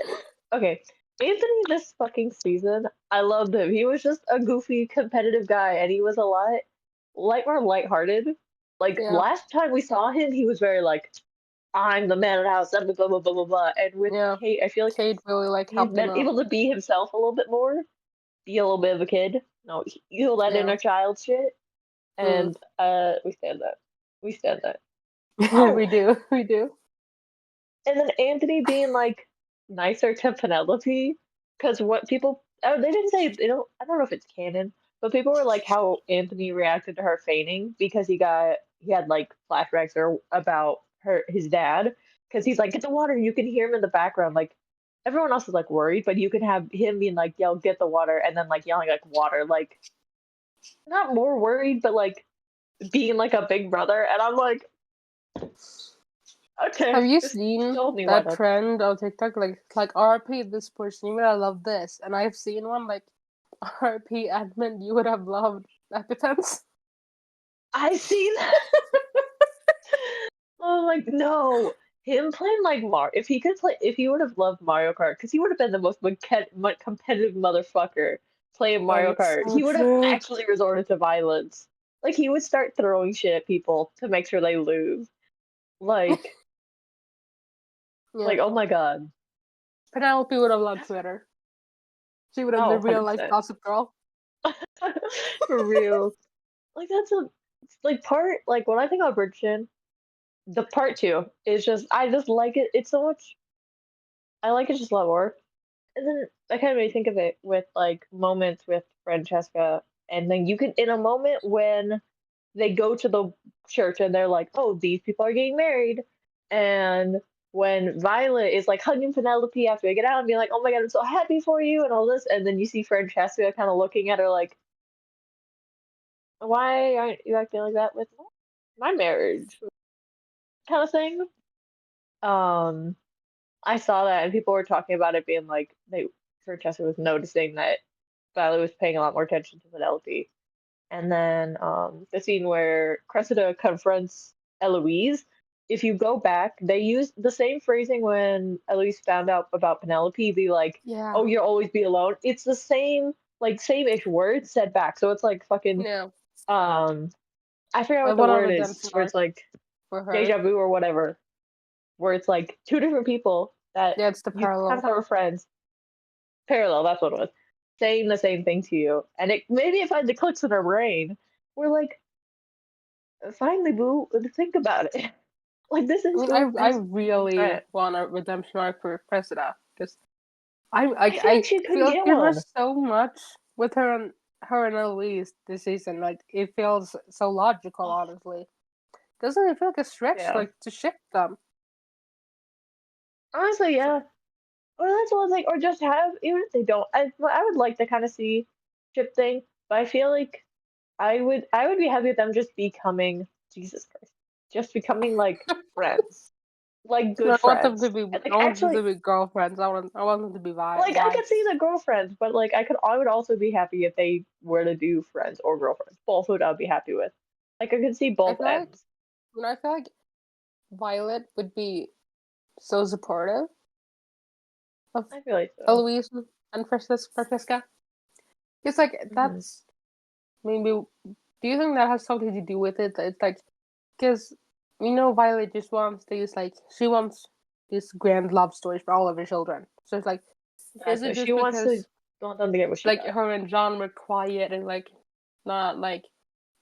okay. Anthony this fucking season, I loved him. He was just a goofy, competitive guy, and he was a lot more lighthearted. Like yeah, last time we saw him, he was very like, I'm the man of the house, blah blah blah blah blah blah. And with yeah. Kate, I feel like Kate really like he's helped him been out. able to be himself a little bit more, be a little bit of a kid. No, he'll let Yeah, inner child shit, mm. and we stand that. We stand that. Oh, We do. and then Anthony being like nicer to Penelope, because what people they didn't say they don't. I don't know if it's canon, but people were like how Anthony reacted to her fainting because he had like flashbacks or about his dad because he's like get the water. You can hear him in the background like. Everyone else is like worried, but you can have him being like, "Yell, get the water," and then like yelling like water, like not more worried, but like being like a big brother. And I'm like, Have okay, you just seen told me why that not. trend on TikTok? Like RP this person, you would have loved this, and I've seen one like RP admin, you would have loved epithets. I seen oh, like no, him playing like Mario. If he could play, if he would have loved Mario Kart, because he would have been the most competitive motherfucker playing That Mario is Kart. so He would have true. actually resorted to violence. Like he would start throwing shit at people to make sure they lose. Like, Yeah, oh my god. Penelope would have loved Twitter. She would have been Oh, the real life 100%. gossip girl. For real. Like that's a like part like when I think about Bridgerton, the part two is just I just like it. It's so much. I like it just a lot more. And then I kind of made me think of it with like moments with Francesca, and then you can in a moment when they go to the church and they're like, "Oh, these people are getting married," and when Violet is like hugging Penelope after they get out and being like, "Oh my God, I'm so happy for you," and all this, and then you see Francesca kind of looking at her like, "Why aren't you acting like that with my marriage?" kind of thing. Um, I saw that and people were talking about it being like Francesca was noticing that Violet was paying a lot more attention to Penelope. And then the scene where Cressida confronts Eloise, if you go back, they used the same phrasing when Eloise found out about Penelope, be like, Yeah, oh, you'll always be alone. It's the same, like, same-ish words said back. So it's like fucking, yeah. um, I forgot I what the want a word is, redemption where it's arc like for her. deja vu or whatever, where it's like two different people that Yeah, it's the you parallel. sometimes are friends. Parallel, that's what it was. Saying the same thing to you. And it maybe it finally clicks in her brain. We're like, finally, boo, think about it. Like this I is mean, your I best really friend. want a redemption arc for Cressida, because I feel like I she could feel like get there one. was so much with her and Eloise this season. Like it feels so logical, Oh, honestly. Doesn't it feel like a stretch yeah. like to ship them? Honestly, yeah. Or that's one thing, or just have even if they don't. I would like to kind of see ship thing, but I feel like I would be happy with them just becoming Jesus Christ, just becoming like friends, like No, good friends, and I like want them to actually be girlfriends. I want them to be like I could see wives. the girlfriends, but like I would also be happy if they were to do friends or girlfriends. Both would I would be happy with. Like I could see I both feel like ends. I feel like Violet would be so supportive of I feel like so. Eloise and Francesca. It's like Hmm. that's maybe. Do you think that has something to do with it? It's like because Violet just wants these like she wants these grand love stories for all of her children. So it's like, is Exactly. it She just wants to because want them to get what she like got. her and John were quiet and like not like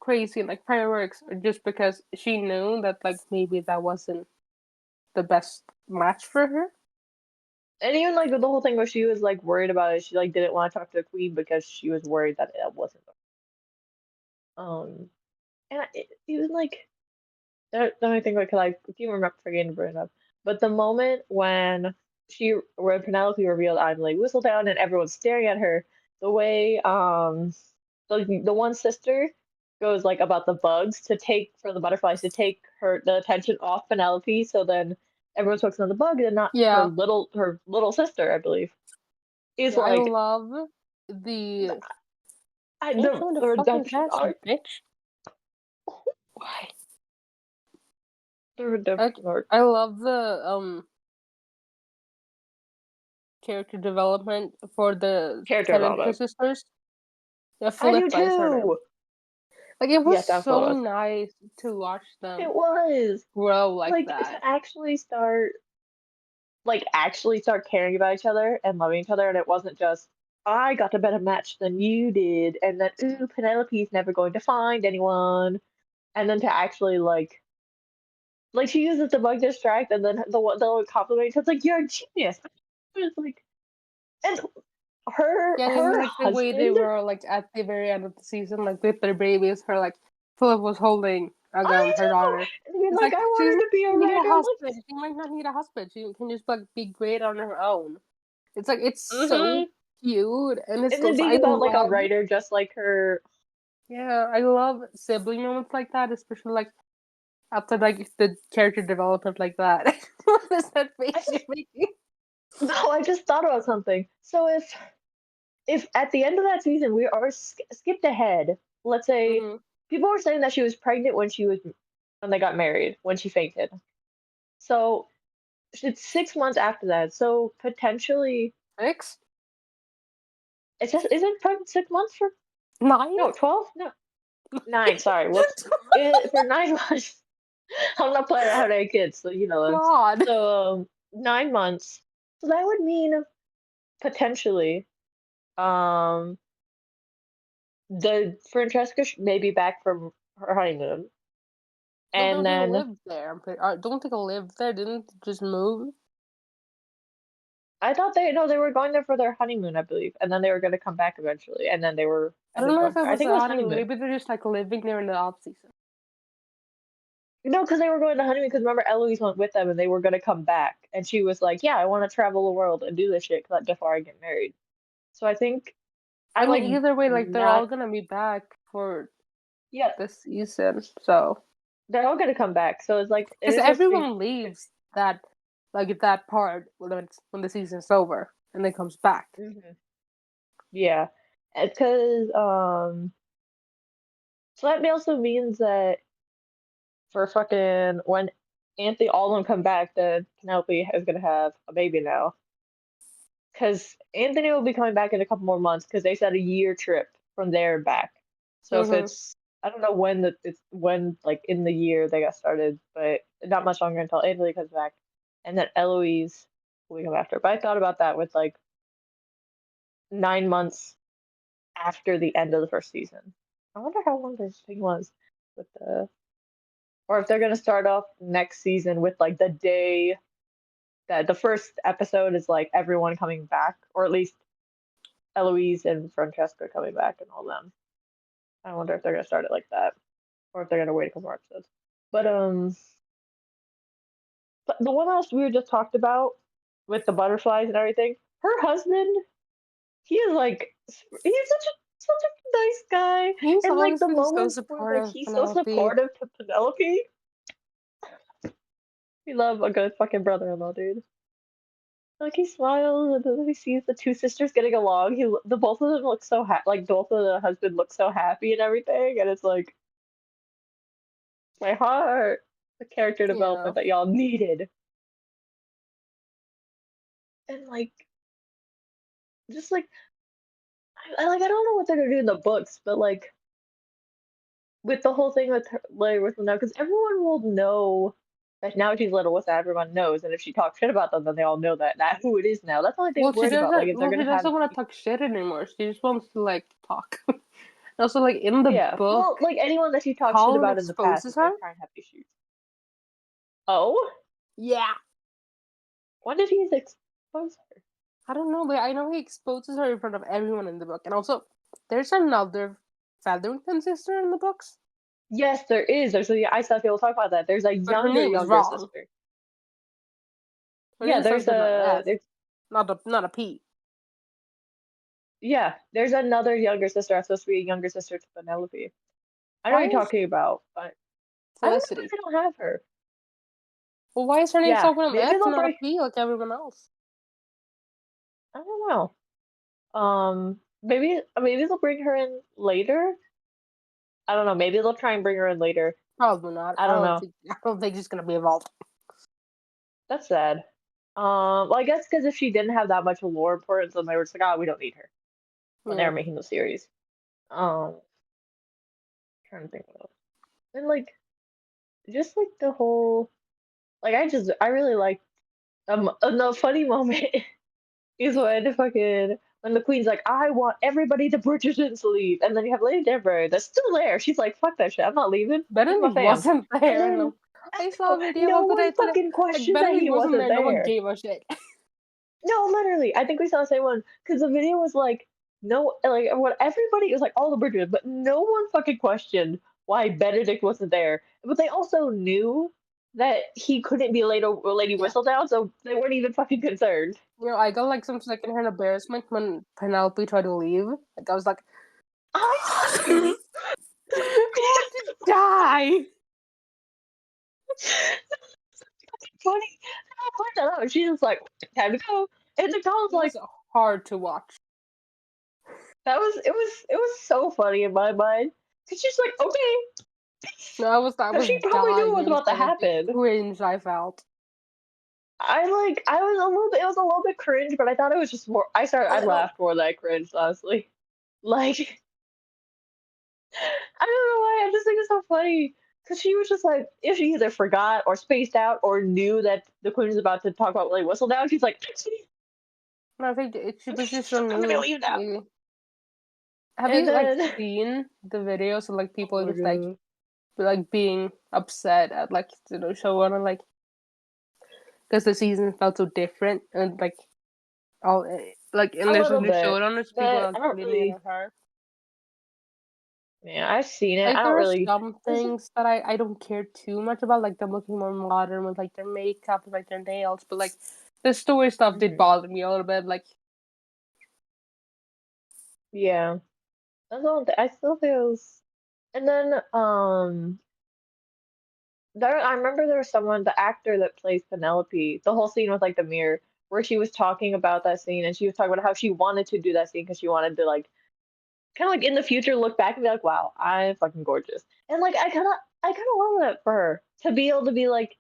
crazy and like fireworks, or just because she knew that like maybe that wasn't the best match for her? And even like the whole thing where she was like worried about it, she like didn't want to talk to the queen because she was worried that it wasn't. And even like the only thing like I keep remember forgetting to bring it up, but the moment when Penelope revealed I'm like Whistledown and everyone's staring at her, the way the one sister goes like about the bugs to take for the butterflies to take the attention off Penelope, so then everyone's focusing on the bug and not Yeah, her little sister, I believe, is yeah. I like love the can you the show me the fucking redemption cast, you arc, bitch? Why? the Like redemption arc, I love the character development for the character Tennant development. sisters. Yeah, I do Philippa is her name. too. Like it was Yes, so absolutely. nice to watch them It was grow like like to that. actually start caring about each other and loving each other, and it wasn't just I got a better match than you did, and then ooh, Penelope's never going to find anyone, and then to actually like she uses the bug distract, and then the compliment it's like you're a genius. It's like and Yeah, and her like the way they husband. were like at the very end of the season, like with their babies, her like Philip was holding I her know, daughter. and being It's like like I she's want not her to be a gonna need a writer. husband. She might not need a husband. She can just like be great on her own. It's like it's Mm-hmm. so cute and it's And so then being I about like a love writer just like her. yeah, I love sibling moments like that, especially like after like the character development like that. What is that I face you're just making? no, I just thought about something. So if at the end of that season we are skipped ahead, let's say Mm-hmm. people were saying that she was pregnant when they got married when she fainted. So it's 6 months after that. So potentially Six? it's just isn't pregnant 6 months for 9? no 12 no 9 sorry whoops for 9 months. I'm not planning on having any kids, so you know that. God. So 9 months. So that would mean potentially um the Francesca may be back from her honeymoon, No, and they then live there. Don't think they live there. Didn't they just move? I thought they no they were going there for their honeymoon, I believe, and then they were going to come back eventually, and then they were I don't ended know going if it I was think it a was honeymoon. honeymoon. Maybe they're just like living there in the off season. No, because they were going to honeymoon. Because remember, Eloise went with them, and they were going to come back, and she was like, "Yeah, I want to travel the world and do this shit before I get married." So I think I I'm mean, like either way, like they're not. all gonna be back for Yeah, this season. So they're all going to come back. So it's like it because is just everyone leaves that like that part when the season's over and then comes back. mhm, yeah, because so that also means that for fucking when Anthony all of them come back, then Penelope is gonna have a baby now. Because Anthony will be coming back in a couple more months because they said a year trip from there and back. So if Mm-hmm. it's I don't know when like in the year they got started, but not much longer until Anthony comes back, and then Eloise will come after. But I thought about that with like 9 months after the end of the first season. I wonder how long this thing was with the or if they're gonna start off next season with like the day that the first episode is like everyone coming back, or at least Eloise and Francesca coming back and all them. I wonder if they're gonna start it like that, or if they're gonna wait a couple more episodes. But but the one else we were just talked about. with the butterflies and everything. Her husband, he is like he's such a nice guy, He's and like always the been so moments where like supportive, he's so Penelope. supportive to Penelope. We love a good fucking brother-in-law, dude. Like he smiles and then he sees the two sisters getting along. The both of them look so like both of the husband look so happy and everything, and it's like my heart, the character Yeah. development that y'all needed, and like just like I don't know what they're gonna do in the books, but like with the whole thing with her, like with now, because everyone will know that now she's little with everyone knows, and if she talks shit about them, then they all know that who it is now. That's the only thing I'm Well, she worried about. Like doesn't. if they're Well, she gonna have doesn't want to talk shit anymore. She just wants to like talk. Also, like in the yeah, book, well, like anyone that she talked shit Polin about in the past, exposes if her. they're trying to have issues. Oh, Yeah. when did he expose her? I don't know, but I know he exposes her in front of everyone in the book, and also there's another Featherington sister in the books, Yes, there is. There's a, I saw people talk about that. There's a but her name is younger wrong. sister. Her Yeah, name starts with an F, there's not a P. yeah, there's another younger sister. I'm supposed to be a younger sister to Penelope. I know what Why you're is talking about, but I don't know why Felicity? they don't have her. Well, why is her name Yeah, started with an maybe F and they'll not a bring. P like everyone else? I don't know. Maybe they'll bring her in later. I don't know. Maybe they'll try and bring her in later. Probably not. I don't know. I don't think she's gonna be involved. That's sad. Well, I guess because if she didn't have that much lore importance, then they were just like, oh, we don't need her when they Yeah. were making the series. Trying to think what else. And like, just like the whole, like, I really like, the funny moment is when the queen's like, I want everybody to Bridgerton to leave, and then you have Lady Deborah that's still there. She's like, fuck that shit, I'm not leaving. Where's my Benedict fam? wasn't And there. then No, I saw a video no of the one day today. fucking Like questioned that he Benedict wasn't wasn't there. No one there. gave a shit. No, literally, I think we saw the same one because the video was like, no, like what everybody was like all the Bridgerton, but no one fucking questioned why Benedict wasn't there. But they also knew that he couldn't be Lady Yeah. Whistledown, so they weren't even fucking concerned. You know, I got like some secondhand embarrassment when Penelope tried to leave. Like I was like, I I want to die. funny. I pointed that out. She was like, "Time to go," and the girl was It was like, hard to watch. it was so funny in my mind. Cause she's like, okay, No, I cause was she probably knew dying it was about to inside of the happen. cringe I felt. I was a little bit, it was a little bit cringe, but I thought it was just more. I laughed more than I cringed, honestly. Like, I don't know why. I just think it's so funny because she was just like, if she either forgot or spaced out or knew that the queen was about to talk about like whistle down, she's like, No, I think she was just so I'm gonna new. leave now. Have And you like then, seen the videos of like oh people my just like god, being upset at like show on and like because the season felt so different and like all like and a there's a little new bit, showrunners people but are I don't blaming it really. on her. Yeah, I've seen it. Like I don't there are really. some things that I don't care too much about, like them looking more modern with like their makeup and like their nails, but like the story stuff did Mhm. bother me a little bit. Like Yeah, that's the one thing. I still feels. And then, I remember there was someone, the actor that plays Penelope, the whole scene with like the mirror, where she was talking about that scene and she was talking about how she wanted to do that scene because she wanted to like kind of like in the future look back and be like, wow, I'm fucking gorgeous. And like I kind of love that for her to be able to be like,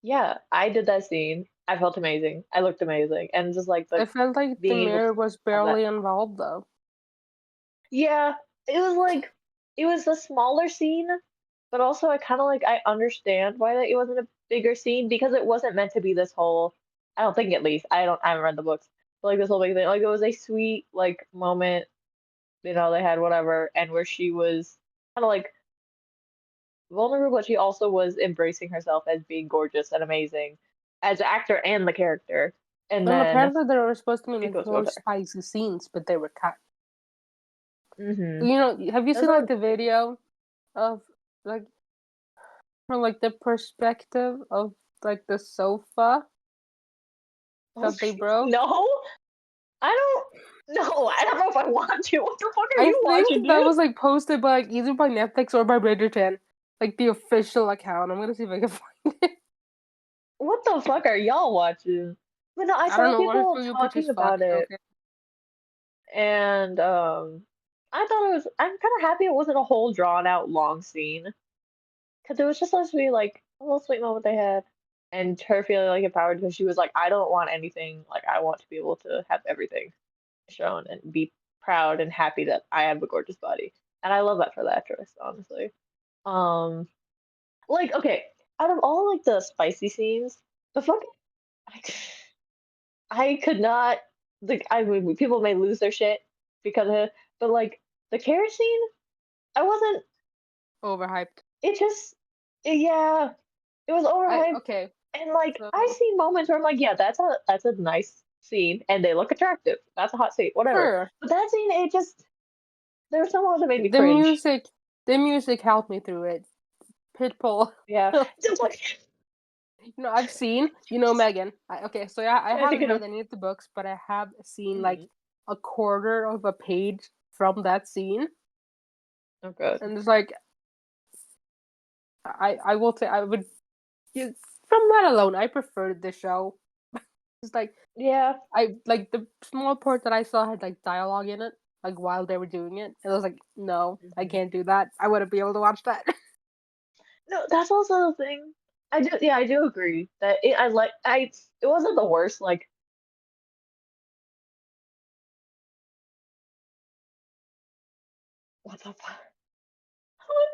yeah, I did that scene. I felt amazing. I looked amazing. And just like I the felt like the being able to mirror was have that. barely involved though. Yeah, it was like it was a smaller scene, but also I kind of like I understand why that it wasn't a bigger scene because it wasn't meant to be this whole. I don't think at least I haven't read the books, but like this whole big thing. Like it was a sweet like moment, they had whatever, and where she was kind of like vulnerable, but she also was embracing herself as being gorgeous and amazing as an actor and the character. And And then apparently there were supposed to be it like goes with more her. spicy scenes, but they were cut. Mm-hmm. You know, have you That's seen like what. the video of like from like the perspective of like the sofa? that they broke? No, I don't. No, I don't know if I want to. What the fuck are I you watching, think that dude? was like posted by like either by Netflix or by Bridgerton, like the official account. I'm gonna see if I can find it. What the fuck are y'all watching? But no, I I don't saw know what people for you, but talking just fuck. about it, Okay. and I thought it was. I'm kind of happy it wasn't a whole drawn out long scene because it was just supposed to be like a little sweet moment they had, and her feeling like empowered because she was like, I don't want anything. Like I want to be able to have everything shown and be proud and happy that I have a gorgeous body, and I love that for the actress, honestly. Um, like okay, out of all like the spicy scenes, the fucking I could not like I mean people may lose their shit because of it, but like the carrot scene, I wasn't. Overhyped. It just yeah, it was overhyped, Okay. and like So I see moments where I'm like, yeah, that's a nice scene, and they look attractive. That's a hot scene, whatever. sure, But that scene, it just there were some moments that made me the cringe. music, the music helped me through it. Pitbull. Yeah, just like I've seen, Megan. Okay, so yeah, I I think haven't you know. read any of the books, but I have seen like Mm, a quarter of a page from that scene, oh god. and it's like I will say I would from that alone, I preferred the show. It's like Yeah. I like the small part that I saw had like dialogue in it, like while they were doing it, and I was like, no, I Mhm. can't do that. I wouldn't be able to watch that. No, that's also the thing. I do, yeah, I do agree that I like it wasn't the worst. Like what the fuck?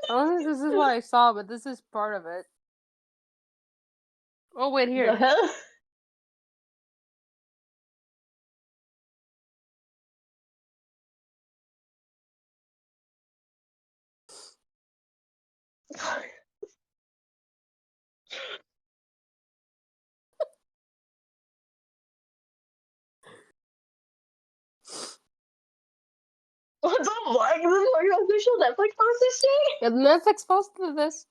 I don't think this is what I saw, but this is part of it. Oh wait, The here. hell? What the fuck? This is like official Netflix post this shit? Yeah, Netflix posted this.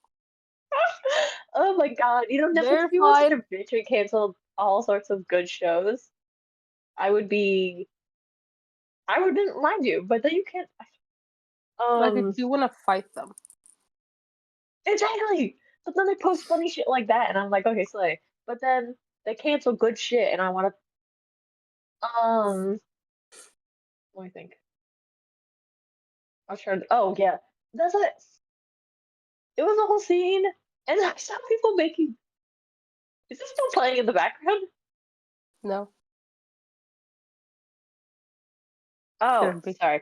Oh my god! You know Netflix, if you were such Verified. a bitch and canceled all sorts of good shows, I would be. I wouldn't mind you, but then you can't. Like I Um, do want to fight them. exactly. But then they post funny shit like that, and I'm like, okay, slay. But then they cancel good shit, and I want to. Let me think. I was trying. Oh yeah, that's it. It was a whole scene, and I saw people making. Is this still playing in the background? No, Oh, shouldn't be. sorry.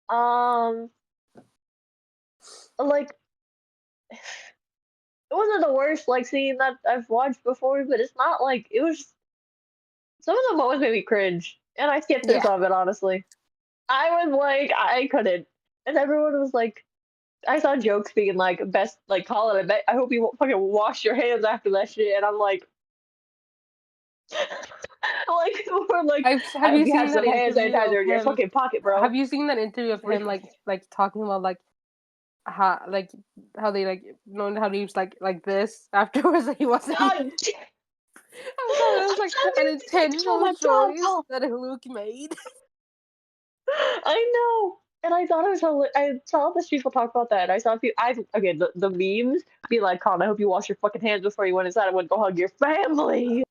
Um, like it wasn't the worst like scene that I've watched before, but it's not like it was. Some of the moments made me cringe, and I skipped through Yeah, some of it. Honestly, I was like, I couldn't, and everyone was like, I saw jokes being like, best like call it a bet. I hope you won't fucking wash your hands after that shit, and I'm like, like we're like, I Have hope you you have seen that some hand interview of sanitizer in your him? fucking pocket, bro. Have you seen that interview of Before you him like talking about like how they like knowing how to use like this afterwards that he wasn't. God, I thought it was like an oh intentional my god, choice Paul. that Luke made. I know. And I thought it was I saw this people talk about that. I saw people. I okay. The memes be like, "Colin, I hope you wash your fucking hands before you went inside. I went to go hug your family.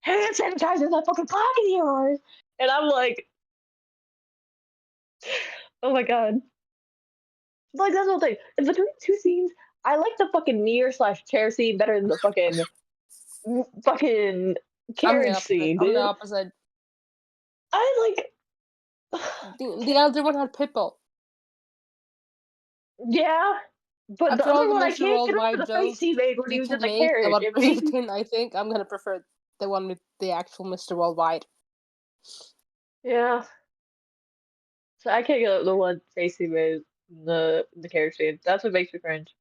Hand sanitizer in that fucking pocket of yours." And I'm like, "Oh my god!" Like that's the whole thing. And between two scenes, I like the fucking mirror slash chair scene better than the fucking I'm the carriage opposite. scene, I'm the dude. opposite. I like, The other one had Pitbull. yeah. But the After all other the one, I Mr. can't get over Worldwide the face jokes he made when you he was in can the make carriage. about It made me Bridgerton, I think I'm gonna prefer the one with the actual Mr. Worldwide. yeah. So I can't get over the one face he made in the carriage scene. That's what makes me cringe.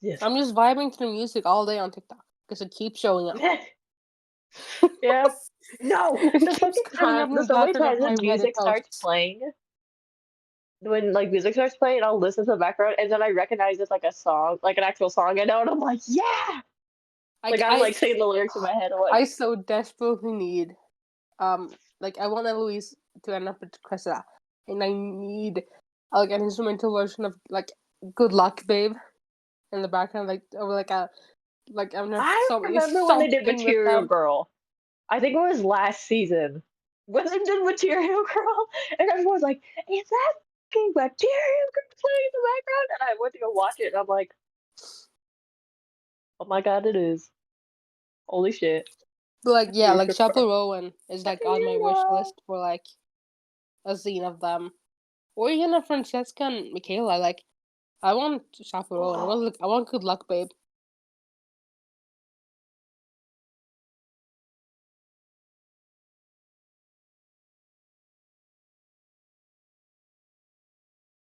Yes. I'm just vibing to the music all day on TikTok because it keeps showing up. Yeah. No, It the keeps fucking coming time, up in the the so many background of times my when Reddit music starts posts. playing, when like music starts playing, I'll listen to the background and then I recognize it's like a song, like an actual song I know, and I'm like, yeah, Like I'm like saying the lyrics in my head. I'm like, I so desperately need, like I want Eloise to end up with Cressida, and I need like an instrumental version of like "Good Luck, Babe" in the background, like or like a like I'm not I remember when they did something with Material them. Girl. I think it was last season when they did Material Girl, and everyone was like, "Is that fucking Material Girl playing in the background?" And I went to go watch it, and I'm like, "Oh my god, it is! Holy shit!" But like yeah, like Lucifer. Chappell Rowan is like on my wish list for like a scene of them, or even a Francesca and Michaela. Like I want Chappell Rowan. I want Good Luck, Babe.